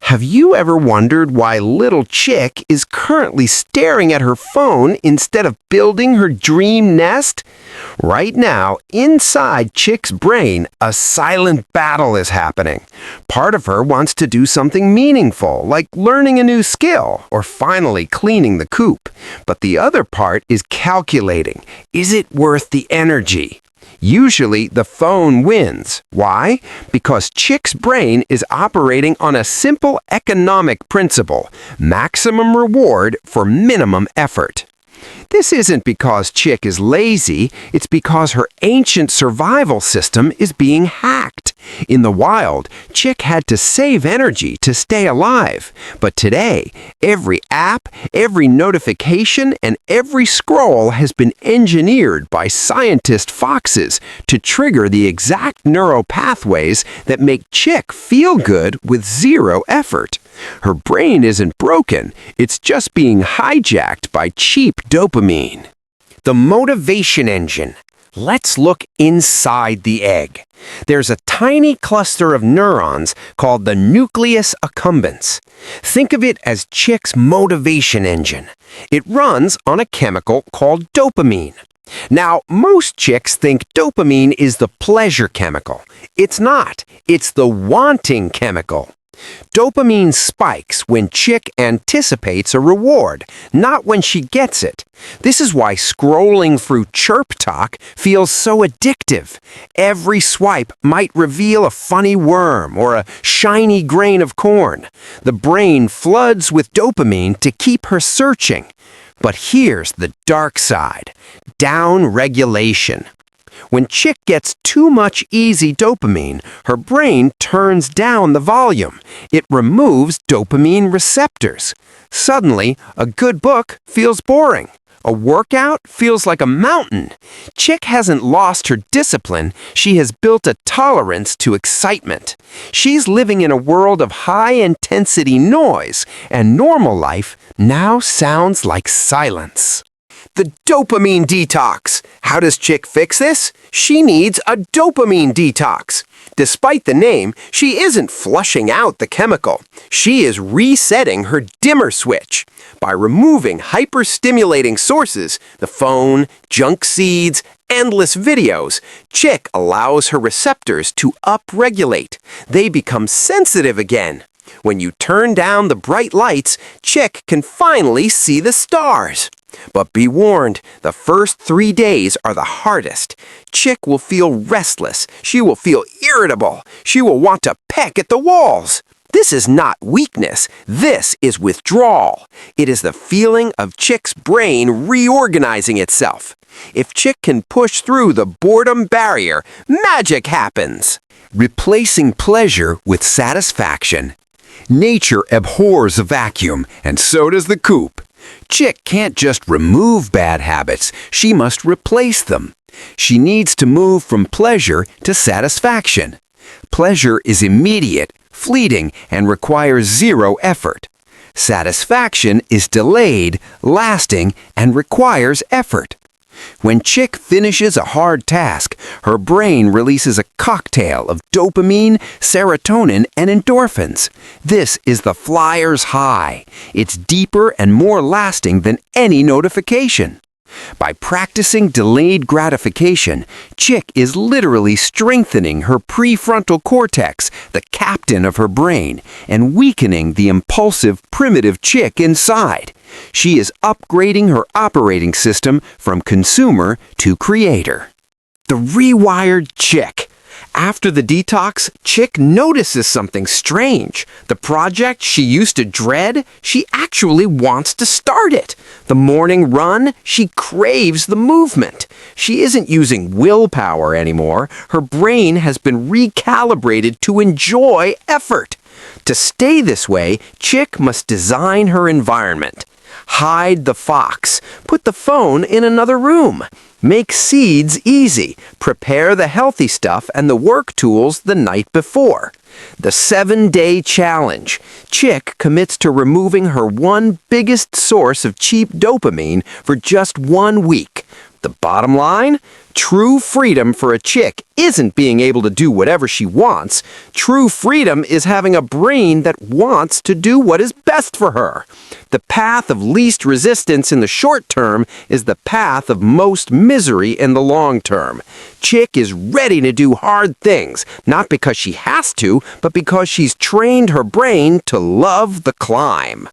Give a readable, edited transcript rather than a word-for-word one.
Have you ever wondered why little Chick is currently staring at her phone instead of building her dream nest? Right now, inside Chick's brain, a silent battle is happening. Part of her wants to do something meaningful, like learning a new skill or finally cleaning the coop. But the other part is calculating. Is it worth the energy? Usually, the phone wins. Why? Because Chick's brain is operating on a simple economic principle: maximum reward for minimum effort. This isn't because Chick is lazy, it's because her ancient survival system is being hacked. In the wild, Chick had to save energy to stay alive. But today, every app, every notification, and every scroll has been engineered by scientist foxes to trigger the exact neural pathways that make Chick feel good with zero effort. Her brain isn't broken, it's just being hijacked by cheap dopamine. The motivation engine. Let's look inside the egg. There's a tiny cluster of neurons called the nucleus accumbens. Think of it as Chick's motivation engine. It runs on a chemical called dopamine. Now, most chicks think dopamine is the pleasure chemical. It's not. It's the wanting chemical. Dopamine spikes when Chick anticipates a reward, not when she gets it. This is why scrolling through Chirp Talk feels so addictive. Every swipe might reveal a funny worm or a shiny grain of corn. The brain floods with dopamine to keep her searching. But here's the dark side: down-regulation. When Chick gets too much easy dopamine, her brain turns down the volume. It removes dopamine receptors. Suddenly, a good book feels boring. A workout feels like a mountain. Chick hasn't lost her discipline. She has built a tolerance to excitement. She's living in a world of high-intensity noise, and normal life now sounds like silence. The dopamine detox. How does Chick fix this? She needs a dopamine detox. Despite the name, she isn't flushing out the chemical. She is resetting her dimmer switch. By removing hyper-stimulating sources, the phone, junk seeds, endless videos, Chick allows her receptors to upregulate. They become sensitive again. When you turn down the bright lights, Chick can finally see the stars. But be warned, the first 3 days are the hardest. Chick will feel restless. She will feel irritable. She will want to peck at the walls. This is not weakness. This is withdrawal. It is the feeling of Chick's brain reorganizing itself. If Chick can push through the boredom barrier, magic happens. Replacing pleasure with satisfaction. Nature abhors a vacuum, and so does the coop. Chick can't just remove bad habits, she must replace them. She needs to move from pleasure to satisfaction. Pleasure is immediate, fleeting, and requires zero effort. Satisfaction is delayed, lasting, and requires effort. When Chick finishes a hard task, her brain releases a cocktail of dopamine, serotonin, and endorphins. This is the flyer's high. It's deeper and more lasting than any notification. By practicing delayed gratification, Chick is literally strengthening her prefrontal cortex, the captain of her brain, and weakening the impulsive, primitive Chick inside. She is upgrading her operating system from consumer to creator. The rewired Chick. After the detox, Chick notices something strange. The project she used to dread, she actually wants to start it. The morning run, she craves the movement. She isn't using willpower anymore. Her brain has been recalibrated to enjoy effort. To stay this way, Chick must design her environment. Hide the fox. Put the phone in another room. Make seeds easy. Prepare the healthy stuff and the work tools the night before. The 7-day challenge. Chick commits to removing her one biggest source of cheap dopamine for just 1 week. The bottom line? True freedom for a chick isn't being able to do whatever she wants. True freedom is having a brain that wants to do what is best for her. The path of least resistance in the short term is the path of most misery in the long term. Chick is ready to do hard things, not because she has to, but because she's trained her brain to love the climb.